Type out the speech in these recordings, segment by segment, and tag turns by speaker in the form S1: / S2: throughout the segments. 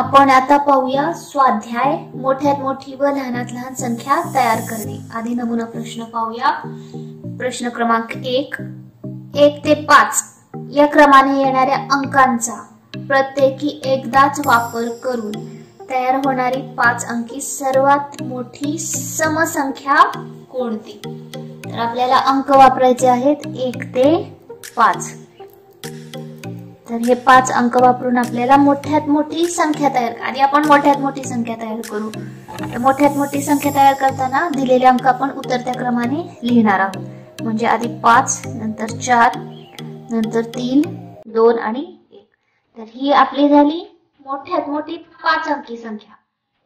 S1: आपण आता पाहूया स्वाध्याय मोठ्यात मोठी व लहानात लहान संख्या तयार करणे। आधी नमुना प्रश्न पाहूया। प्रश्न क्रमांक 1 ते 5 या क्रमाने येणाऱ्या अंकांचा प्रत्येकी एकदाच वापर करून तयार होणारी 5 अंकी सर्वात मोठी समसंख्या कोणती। तर आपल्याला अंक वापरायचे आहेत 1 ते 5। तर हे 5 अंक वापरून आपल्याला मोठ्यात मोठी संख्या तयार आधी आपण मोठ्यात मोठी संख्या तयार करू। तर मोठ्यात मोठी संख्या तयार करताना दिलेले अंक आपण उतरत्या क्रमाने लिहिणार आहोत। म्हणजे आधी 5, नंतर 4, नंतर 3, 2 आणि 1। तर ही आपली झाली मोठ्यात मोठी 5 अंकी संख्या।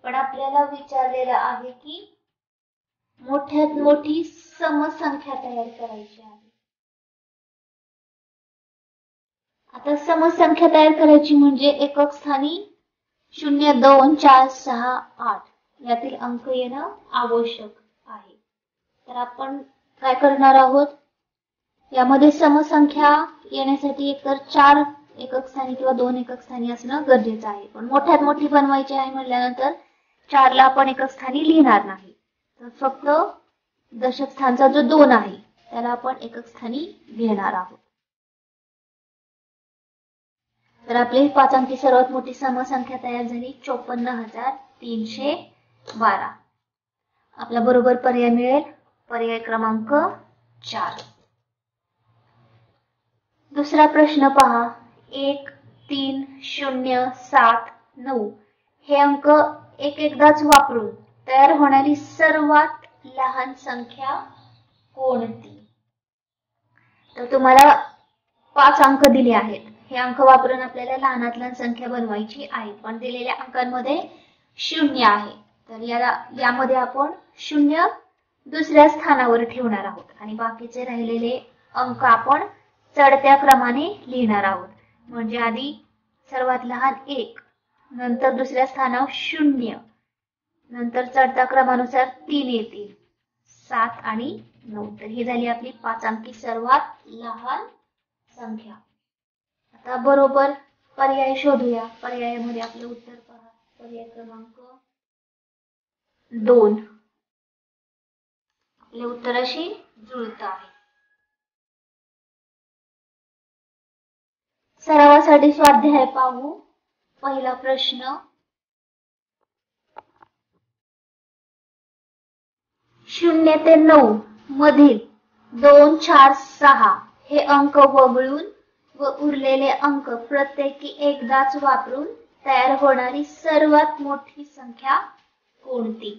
S1: पण आपल्याला विचारलेलं आहे की मोठ्यात मोठी समसंख्या तयार करायची आहे। आता समसंख्या तयार करायची म्हणजे एकक स्थानी 0, 2, 4, 6, 8 यातील अंक येणं आवश्यक आहे। तर आपण काय करणार आहोत, यामध्ये समसंख्या येण्यासाठी एकतर 4 एकक स्थानी किंवा 2 एकक स्थानी असणं गरजेचं आहे। पण मोठ्यात मोठी बनवायची आहे म्हटल्यानंतर 4 ला आपण एकक स्थानी लिहिणार नाही। तर फक्त दशक स्थानचा जो 2 आहे त्याला आपण एकक स्थानी घेणार आहोत। तर आपली 5 अंकी सर्वात मोठी समसंख्या तयार झाली 54,312। आपला बरोबर पर्याय मिळेल पर्याय क्रमांक 4। दुसरा प्रश्न पहा 1, 3, 0, 7, 9 हे अंक एकदाच वापरून तयार होणारी सर्वात लहान संख्या कोणती। तर तुम्हाला 5 अंक दिले आहेत। हे अंक वापरून आपल्याला लहानात लहान संख्या बनवायची आहे। पण दिलेल्या अंकांमध्ये 0 आहे। तर यामध्ये आपण 0 दुसऱ्या स्थानावर ठेवणार आहोत आणि बाकीचे राहिलेले अंक आपण चढत्या क्रमाने लिहिणार आहोत। म्हणजे आधी सर्वात लहान 1, नंतर दुसऱ्या स्थानावर 0, नंतर चढत्या क्रमानुसार 3 येतील, 7 आणि 9। तर ही झाली आपली 5 अंकी सर्वात लहान संख्या। आता बरोबर पर्याय शोधूया। पर्यायामध्ये आपले उत्तर पहा पर्याय क्रमांक 2 आपले उत्तराशी जुळत आहे। सरावासाठी स्वाध्याय पाहू। पहिला प्रश्न 0 ते 9 मधील 2, 4, 6 हे अंक वगळून व उरलेले अंक प्रत्येकी एकदाच वापरून तयार होणारी सर्वात मोठी संख्या कोणती।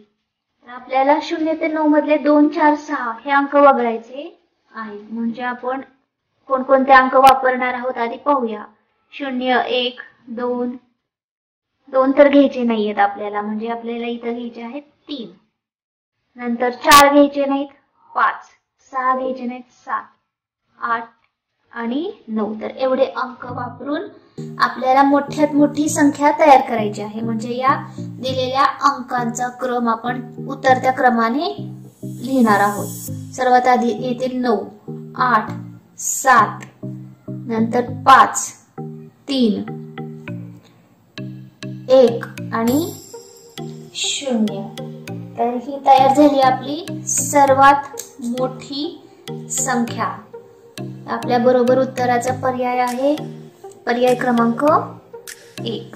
S1: तर आपल्याला 0 ते 9 मधले 2, 4, 6 हे अंक वगळायचे आहेत। म्हणजे आपण कोणकोणते अंक वापरणार आहोत आधी पाहूया। 0, 1, 2, 2 तर घ्यायचे नाहीयेत आपल्याला, म्हणजे आपल्याला इथं घ्यायचे आहेत 3, नंतर 4 घ्यायचे नाहीत, 5, 6 घ्यायचे नाहीत, 7, 8 आणि 9। तर एवढे अंक वापरून आपल्याला मोठ्यात मोठी संख्या तयार करायची आहे। म्हणजे या दिलेल्या अंकांचा क्रम आपण उतरत्या क्रमाने लिहिणार आहोत। सर्वात आधी येतील 9, 8, 7, नंतर 5, 3, 1 आणि 0। तर ही तयार झाली आपली सर्वात मोठी संख्या। आपल्या बरोबर उत्तराचा पर्याय आहे पर्याय क्रमांक 1।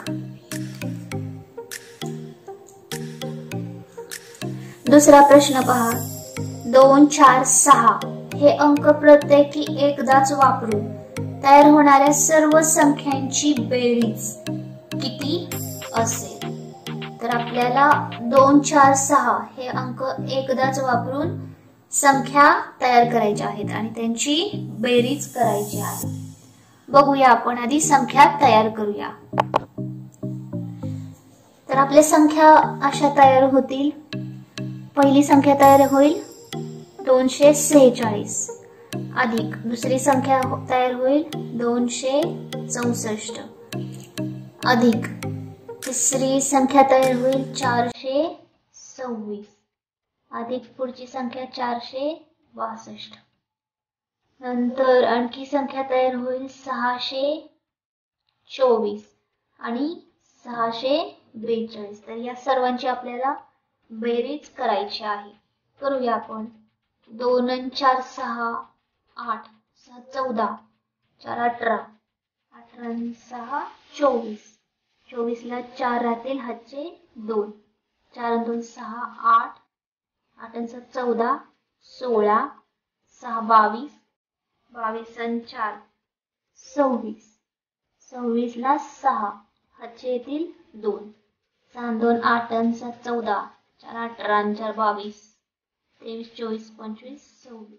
S1: दुसरा प्रश्न पहा 2, 4, 6 हे अंक प्रत्येकी एकदाच वापरून तयार होणाऱ्या सर्व संख्यांची बेरीज किती असेल। तर आपल्याला 2, 4, 6 हे अंक एकदाच वापरून संख्या तयार करायच्या आहेत आणि त्यांची बेरीज करायची आहे। बघूया आपण आधी संख्या तयार करूया। तर आपल्या संख्या अशा तयार होतील। पहिली संख्या तयार होईल 246 अधिक दुसरी संख्या तयार होईल 264 अधिक तिसरी संख्या तयार होईल 426 अधिक पुढची संख्या 462, नंतर आणखी संख्या तयार होईल 624 आणि 642. तर या सर्वांची आपल्याला बेरीज करायची आहे. करूया आपण. 2 आणि 4 6, 8, 6 14, 4 18, 18 आणि 6 24. 24 ला 4 राहतील, हातचे 2. 4 आणि 2 6, 8, 8 आणि 7 14, 16, 6 22, 22 आणि 4 26. 26 ला 6, हातचे येतील 2. 6 आणि 2 8 आणि 7 14, 4 18 आणि 4 22, 23 24 25 26.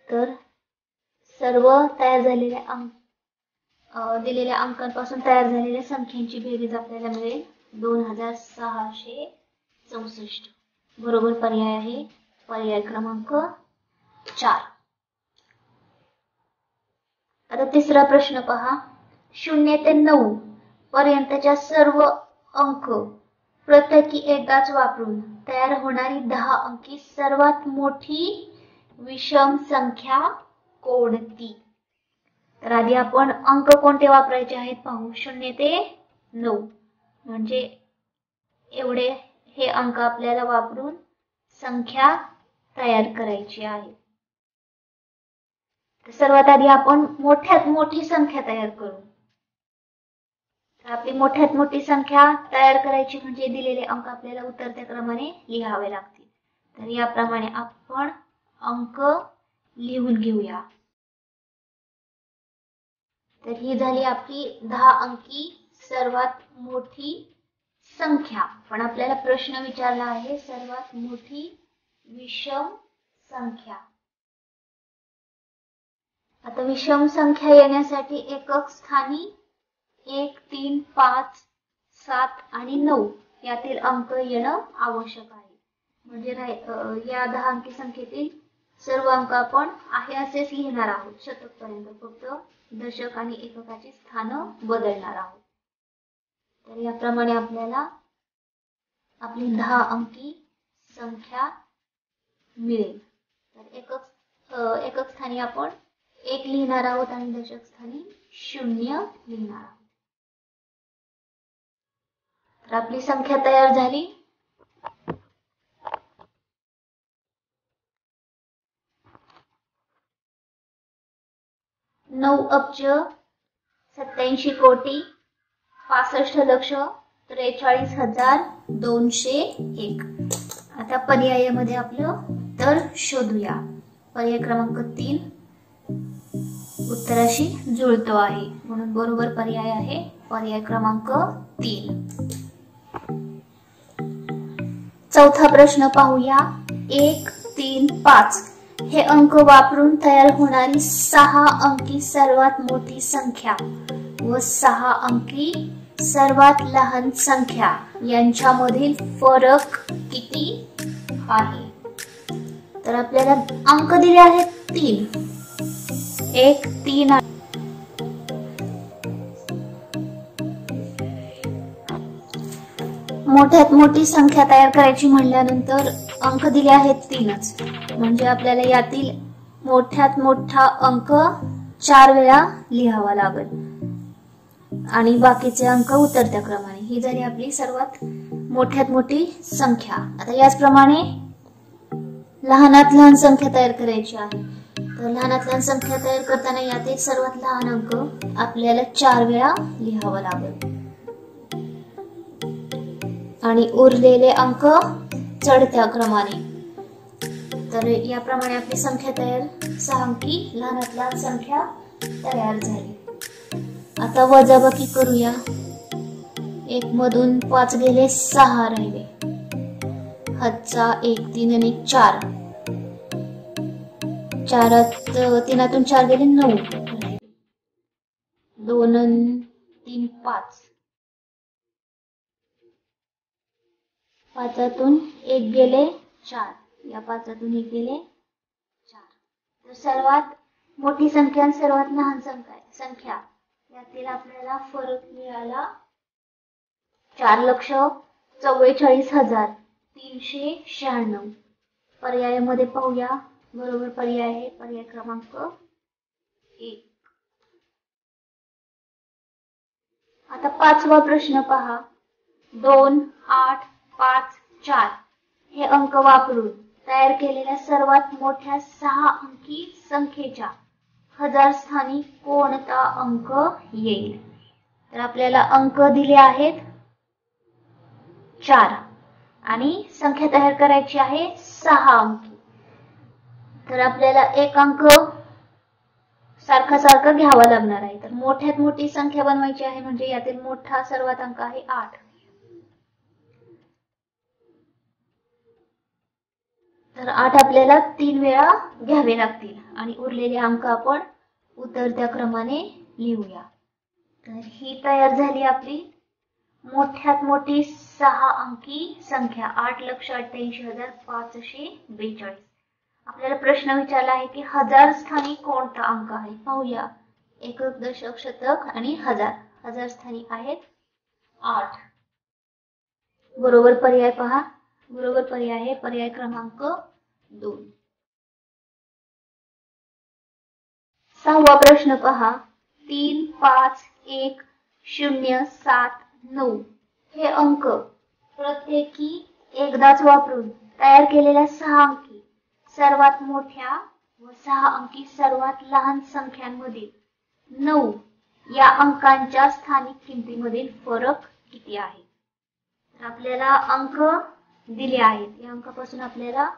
S1: तर सर्व तयार झालेल्या दिलेल्या अंकांपासून तयार झालेल्या संख्यांची बेरीज आपल्याला मिळेल 2664. बरोबर पर्याय आहे पर्याय क्रमांक 4. आता तिसरा प्रश्न पहा. 0 ते 9 पर्यंतच्या सर्व अंक प्रत्येकी एकदाच वापरून तयार होणारी 10 अंकी सर्वात मोठी विषम संख्या कोणती? तर आधी आपण अंक कोणते वापरायचे आहेत पाहू. 0 ते 9 म्हणजे एवढे हे अंक आपल्याला वापरून संख्या तयार करायची आहे. सर्वात आधी आपण मोठ्यात मोठी संख्या तयार करू. आपली मोठ्यात मोठी संख्या तयार करायची म्हणजे दिलेले अंक आपल्याला उतरत्या क्रमाने लिहावे लागतील. तर याप्रमाणे आपण अंक लिहून घेऊया. तर ही झाली आपली 10 अंकी सर्वात मोठी संख्या. पण आपल्याला प्रश्न विचारला आहे सर्वात मोठी विषम संख्या. आता विषम संख्या येण्यासाठी एकक स्थानी 1 3 5 7 आणि 9 यातील अंक येणं आवश्यक आहे. म्हणजे या 10 अंकी संख्येतील सर्व अंक आपण आहे असेच लिहिणार आहोत शतक पर्यंत. फक्त दशक आणि एककाची स्थानं बदलणार आहोत. तर याप्रमाणे आपल्याला आपली 10 अंकी संख्या मिळेल. तर एकक स्थानी आपण 1 लिहिणार आहोत आणि दशक स्थानी 0 लिहिणार आहोत. तर आपली संख्या तयार झाली. नऊ अब्ज 87 कोटी 65 लक्ष 43,201. आता पर्यायामध्ये आपलं उत्तर शोधूया. पर्याय क्रमांक 3 उत्तराशी जुळतो आहे म्हणून बरोबर पर्याय आहे पर्याय क्रमांक 3. चौथा प्रश्न पाहूया. 1 3 5 हे अंक वापरून तयार होणारी 6 अंकी सर्वात मोठी संख्या व 6 अंकी सर्वात लहान संख्या यांच्यामधील फरक किती आहे? तर आपल्याला अंक दिले आहेत 3. 1 3 मोठ्यात मोठी संख्या तयार करायची म्हणल्यानंतर अंक दिले आहेत 3च. म्हणजे आपल्याला यातील मोठ्यात मोठा अंक 4 वेळा लिहावा लागेल आणि बाकीचे अंक उतरत्या क्रमाने. ही झाली आपली सर्वात मोठ्यात मोठी संख्या. आता याचप्रमाणे लहानात लहान संख्या तयार करायची आहे. तर लहानात लहान संख्या तयार करताना यातील सर्वात लहान अंक आपल्याला 4 वेळा लिहावा लागेल आणि उरलेले अंक चढत्या क्रमाने. तर याप्रमाणे आपली संख्या तयार 6 अंकी लहानात लहान संख्या तयार झाली. आता वजाबाकी करूया. 1 मधून 5 गेले 6 राहिले. हातचा 1 3 आणि 4. 3तून 4 गेले 9. 2 आणि 3 5. 5तून 1 गेले 4. या 5तून 1 गेले 4. तर सर्वात मोठी संख्या आणि सर्वात लहान संख्या यातील आपल्याला फरक मिळाला 4,44,396. पर्यायामध्ये पाहूया. बरोबर पर्याय आहे पर्याय क्रमांक 1. आता 5वा प्रश्न पहा. 2, 8, 5, 4 हे अंक वापरून तयार केलेल्या सर्वात मोठ्या 6 अंकी संख्येच्या 1000 स्थानी कोणता अंक येईल? तर आपल्याला अंक दिले आहेत 4 आणि संख्या तयार करायची आहे 6 अंकी. तर आपल्याला एक अंक सारखा घ्यावा लागणार आहे. तर मोठ्यात मोठी संख्या बनवायची आहे, म्हणजे यातील मोठा सर्वात अंक आहे 8. तर 8 आपल्याला 3 वेळा घ्यावे लागतील आणि उरलेले अंक आपण उतरत्या क्रमाने लिहूया. तर ही तयार झाली आपली मोठ्यात मोठी 6 अंकी संख्या 8,88,542. आपल्याला प्रश्न विचारला आहे की 1000 स्थानी कोणता अंक आहे? पाहूया. एकक, दशक, शतक आणि हजार. 1000 स्थानी आहेत 8. बरोबर पर्याय पहा. बरोबर पर्याय आहे पर्याय क्रमांक 2. 6वा प्रश्न पहा. 3, 5, 1, 0, 7, 9 हे अंक प्रत्येकी एकदाच वापरून तयार केलेल्या 6 अंकी सर्वात मोठ्या व 6 अंकी सर्वात लहान संख्यांमधील 9 या अंकांच्या स्थानिक किमतीमधील फरक किती आहे? आपल्याला अंक दिले आहेत. या अंकापासून आपल्याला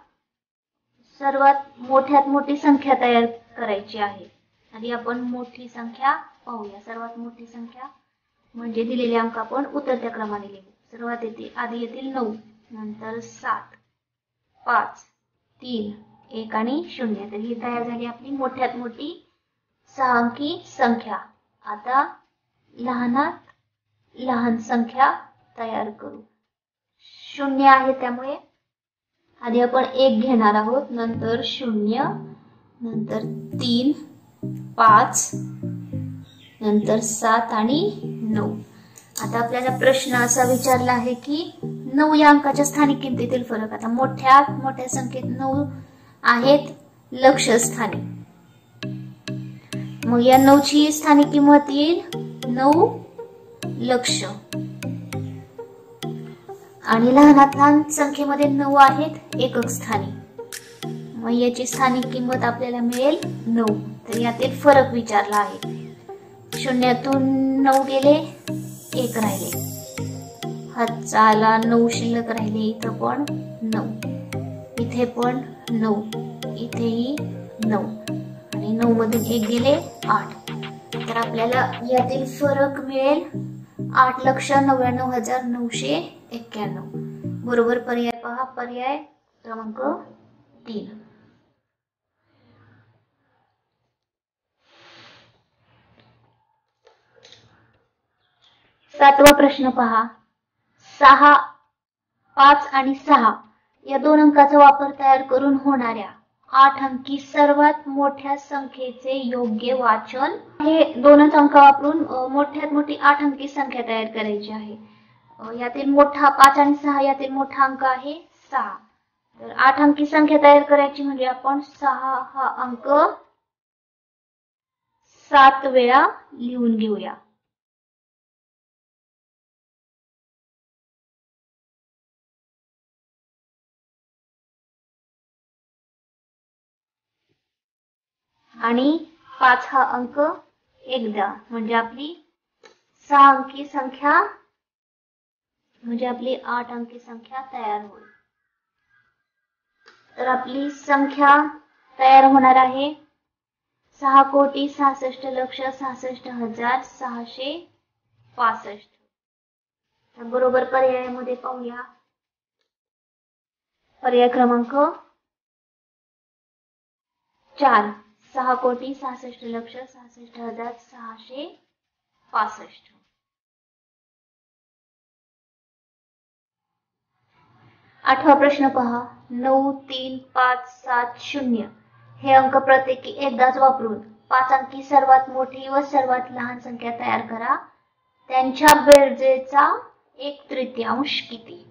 S1: सर्वात मोठ्यात मोठी संख्या तयार करायची आहे. आधी आपण मोठी संख्या पाहूया. सर्वात मोठी संख्या म्हणजे दिलेले अंक आपण उतरत्या क्रमाने लिहू. सर्वात आधी येतील 9, नंतर 7, 5, 3, 1 आणि 0. तर ही तयार झाली आपली मोठ्यात मोठी 6 अंकी संख्या. आता लहानात लहान संख्या तयार करू. 0 आहे त्यामुळे आधी आपण 1 घेणार आहोत, नंतर 0, नंतर 3, 5, नंतर 7 आणि 9. आता आपल्याला प्रश्न असा विचारला आहे की 9 या अंकाच्या स्थानिक किमतीतील फरक. आता मोठ्यात मोठ्या संख्येत 9 आहेत लक्षस्थानी. मग या 9 ची स्थानिक किंमत येईल 9 लक्ष. आणि लहानात लहान संख्येमध्ये 9 आहेत एकक स्थानी. मग याची स्थानिक किंमत आपल्याला मिळेल 9. तर यातील फरक विचारला आहे. 0तून 9 गेले, 1 राहिले. हातचाला 9 शिल्लक राहिले. इथं पण 9, इथे पण 9, इथेही 9 आणि 9 मधून 1 गेले 8. तर आपल्याला यातील फरक मिळेल 8,99,991. बरोबर पर्याय पहा. पर्याय क्रमांक 3. 7वा प्रश्न पहा. 6, 5 आणि 6 या दोन अंकाचा वापर तयार करून होणाऱ्या 8 अंकी सर्वात मोठ्या संख्येचे योग्य वाचन. हे दोनच अंक वापरून मोठ्यात मोठी 8 अंकी संख्या तयार करायची आहे. यातील मोठा 5 आणि 6 यातील मोठा अंक आहे 6. तर 8 अंकी संख्या तयार करायची म्हणजे आपण 6 हा अंक 7 वेळा लिहून घेऊया. आणि 5 हा अंक एकदा, म्हणजे आपली 6 अंकी संख्या म्हणजे आपली 8 अंकी संख्या तयार होईल. तर आपली संख्या तयार होणार आहे 6,66,66,665. तर बरोबर पर्यायामध्ये पाहूया. पर्याय क्रमांक 4. 6,66,66,665. 8वा प्रश्न पहा. 9, 3, 5, 7, 0 हे अंक प्रत्येकी एकदाच वापरून 5 अंकी सर्वात मोठी व सर्वात लहान संख्या तयार करा. त्यांच्या बेरजेचा 1/3 किती?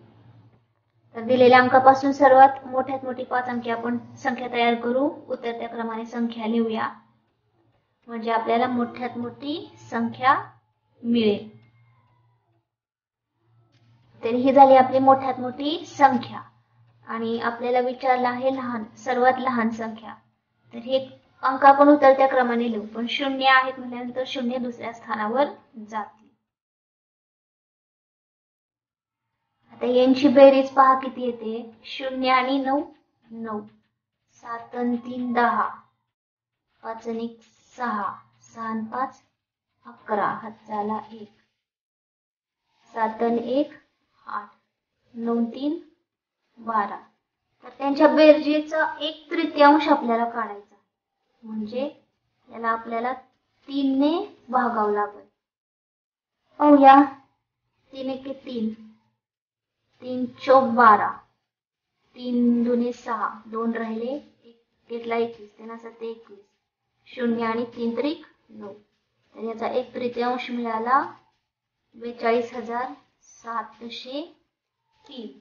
S1: तर दिलेल्या अंकापासून सर्वात मोठ्यात मोठी 5 अंकी आपण संख्या तयार करू. उतरत्या क्रमाने संख्या लिहूया म्हणजे आपल्याला मोठ्यात मोठी संख्या मिळेल. तर ही झाली आपली मोठ्यात मोठी संख्या आणि आपल्याला विचारलं आहे सर्वात लहान संख्या. तर हे अंक आपण उतरत्या क्रमाने लिहू, पण शून्य आहेत म्हटल्यानंतर शून्य दुसऱ्या स्थानावर जातील. आता यांची बेरीज पहा किती येते. 0 आणि 9 9, 7 आणि 3 10, 5 आणि 1 6, 6 आणि 5 11, हात झाला 1, 7 आणि 1 8, 9 3 12. तर त्यांच्या बेरजेचा 1/3 आपल्याला काढायचा, म्हणजे याला आपल्याला 3 ने भागावं लागेल. पाहूया. 3 एके 3, 3 चौक 12, 3 दुने 6, 2 राहिले, 1 घेतला 21, 3 7 21, 0 आणि 3 त्रिक 9. तर याचा 1/3 मिळाला 42,703.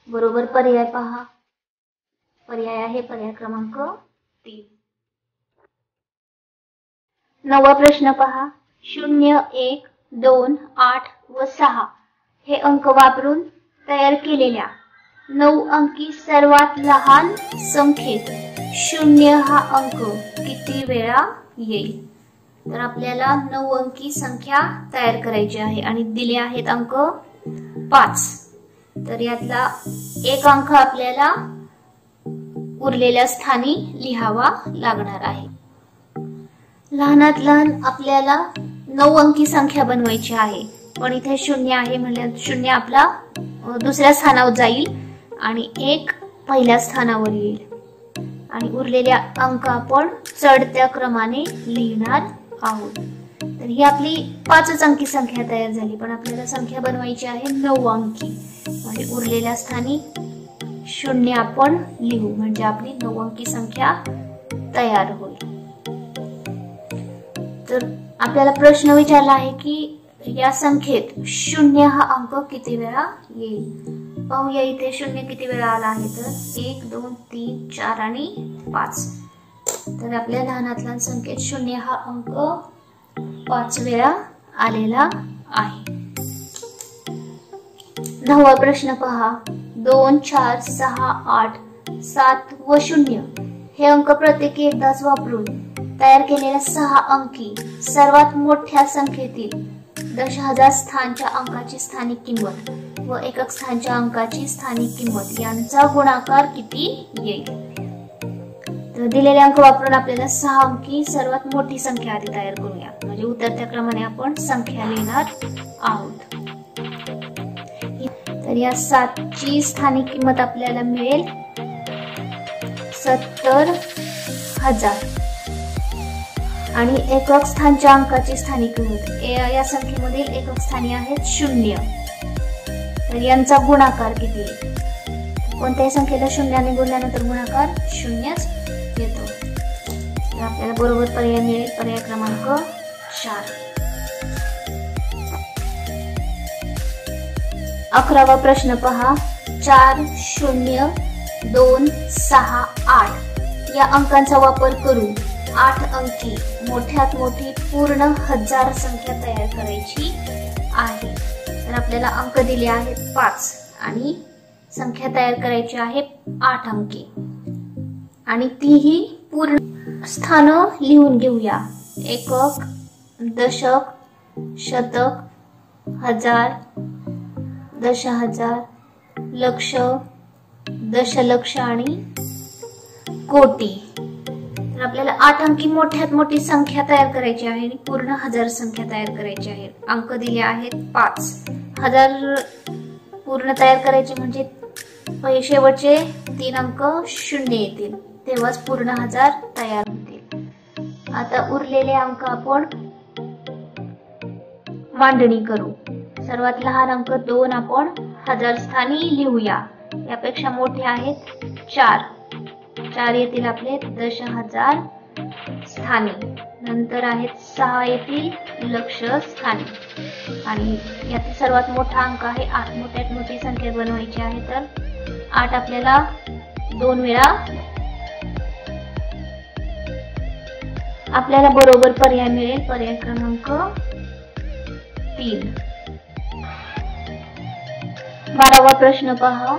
S1: बरोबर पर्याय पहा. पर्याय आहे पर्याय क्रमांक 3. 9वा प्रश्न पहा. 0 1 2 8 व 6 हे अंक वापरून तयार केलेल्या 9 अंकी सर्वात लहान संख्येत 0 हा अंक किती वेळा येईल. तर आपल्याला 9 अंकी संख्या तयार करायची आहे आणि दिले आहेत अंक 5. तर यातला एक अंक आपल्याला उरलेल्या स्थानी लिहावा लागणार आहे. लहानात लहान आपल्याला 9 अंकी संख्या बनवायची आहे, पण इथे 0 आहे म्हणजे 0 आपला दुसऱ्या स्थानावर जाईल आणि 1 पहिल्या स्थानावर येईल आणि उरलेल्या अंक आपण चढत्या क्रमाने लिहिणार आहोत. तर ही आपली 5 अंकी संख्या तयार झाली, पण आपल्याला संख्या बनवायची आहे 9 अंकी, म्हणजे उरलेल्या स्थानी 0 आपण लिहू, म्हणजे आपली 9 अंकी संख्या तयार होईल. तर आपल्याला प्रश्न विचारला आहे की या संख्येत 0 हा अंक किती वेळा येईल. पाहूया इथे 0 किती वेळा आला आहे. तर 1 2 3 4 आणि 5. तर आपल्या लहानात लहान संख्येत 0 हा अंक 5 वेळा आलेला आहे. 9वा प्रश्न पहा. 2 4 6 8 7 व 0 हे अंक प्रत्येकी एकदाच वापरून तयार केलेल्या 6 अंकी सर्वात मोठ्या संख्येतील दशहजार स्थानच्या अंकाची स्थानिक किंमत व एकक स्थानच्या अंकाची स्थानिक किंमत यांचा गुणाकार किती येईल. तर दिलेले अंक वापरून आपल्याला 6 अंकी सर्वात मोठी संख्या आधी तयार करूया, म्हणजे उतरत्या क्रमाने आपण संख्या लिहिणार आहोत. तर या 7 ची स्थानिक किंमत आपल्याला मिळेल 70,000 आणि एकक स्थानच्या अंकाची स्थानिक किंमत या संख्येमधील एकक स्थानी आहेत 0. तर यांचा गुणाकार किती येईल. कोणत्याही संख्येला 0 ने गुणल्यानंतर गुणाकार 0च येतो. तर आपल्याला बरोबर पर्याय मिळेल पर्याय क्रमांक 4. 11वा प्रश्न पहा. 4 0 2 6 8 या अंकांचा वापर करून 8 अंकी मोठ्यात मोठी पूर्ण हजार संख्या तयार करायची आहे. तर आपल्याला अंक दिले आहेत 5 आणि संख्या तयार करायची आहे 8 अंकी आणि तीही पूर्ण स्थान लिहून घेऊया. एकक, दशक, शतक, हजार, दशहजार, लक्ष, दशलक्ष आणि कोटी. तर आपल्याला 8 अंकी मोठ्यात मोठी संख्या तयार करायची आहे आणि पूर्ण हजार संख्या तयार करायची आहे. अंक दिले आहेत 5. हजार पूर्ण तयार करायचे म्हणजे शेवटचे 3 अंक 0 येतील, तेव्हाच पूर्ण हजार तयार होतील. आता उरलेले अंक आपण मांडणी करू. सर्वात लहान अंक 2 आपण हजार स्थानी लिहूया. यापेक्षा मोठे आहेत 4. 4 येतील आपले दशहजार स्थानी. नंतर आहेत 6 येतील लक्ष स्थानी आणि यातील सर्वात मोठा अंक आहे 8. मोठ्यात मोठी संख्या बनवायची आहे, तर 8 आपल्याला 2 वेळा. आपल्याला बरोबर पर्याय मिळेल पर्याय क्रमांक 3. 12वा प्रश्न पहा.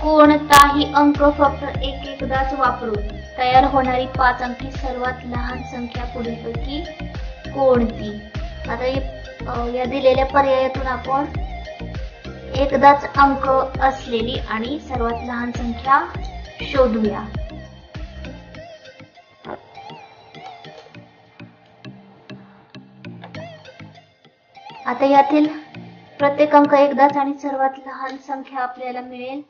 S1: कोणताही अंक फक्त एकदाच वापरून तयार होणारी 5 अंकी सर्वात लहान संख्या पुढीलपैकी कोणती? आता या दिलेल्या पर्यायातून आपण एकदाच अंक असलेली आणि सर्वात लहान संख्या शोधूया. आता यातील प्रत्येक अंक एकदाच आणि सर्वात लहान संख्या आपल्याला मिळेल.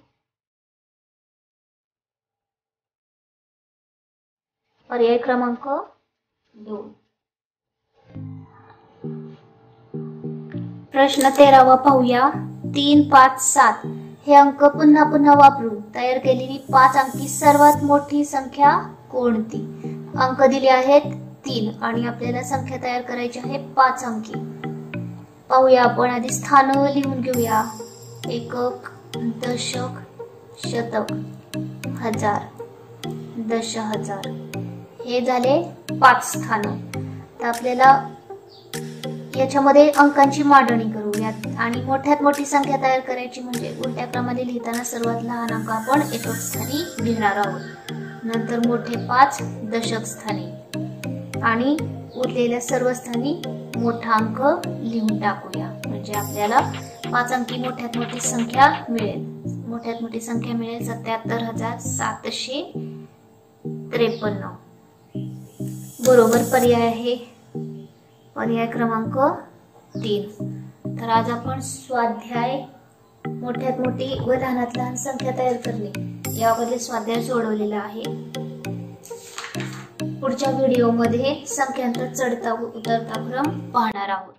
S1: पर्याय क्रमांक 2. प्रश्न 13वा पाहूया. 3, 5, 7 हे अंक पुन्हा पुन्हा वापरून तयार केलेली 5 अंकी सर्वात मोठी संख्या कोणती? अंक दिले आहेत 3 आणि आपल्याला संख्या तयार करायची आहे 5 अंकी. पाहूया आपण. आधी स्थान लिहून घेऊया. एकक, दशक, शतक, हजार, दशहजार हे झाले 5 स्थान. तर आपल्याला याच्यामध्ये अंकांची मांडणी करूयात आणि मोठ्यात मोठी संख्या तयार करायची म्हणजे उलट्या क्रमाने लिहिताना सर्वात लहान अंक आपण एकक स्थानी लिहिणार आहोत. नंतर मोठे 5 दशक स्थानी आणि उरलेल्या सर्व स्थानी मोठा अंक लिहून टाकूया. म्हणजे आपल्याला 5 अंकी मोठ्यात मोठी संख्या मिळेल. मोठ्यात मोठी संख्या मिळेल 77,753. बरोबर पर्याय आहे पर्याय क्रमांक 3. तर आज आपण स्वाध्याय मोठ्यात मोठी व लहानात लहान संख्या तयार करणे यावरील स्वाध्याय सोडवलेला आहे. पुढच्या व्हिडिओमध्ये संख्यांचा चढता व उतरता क्रम पाहणार आहोत.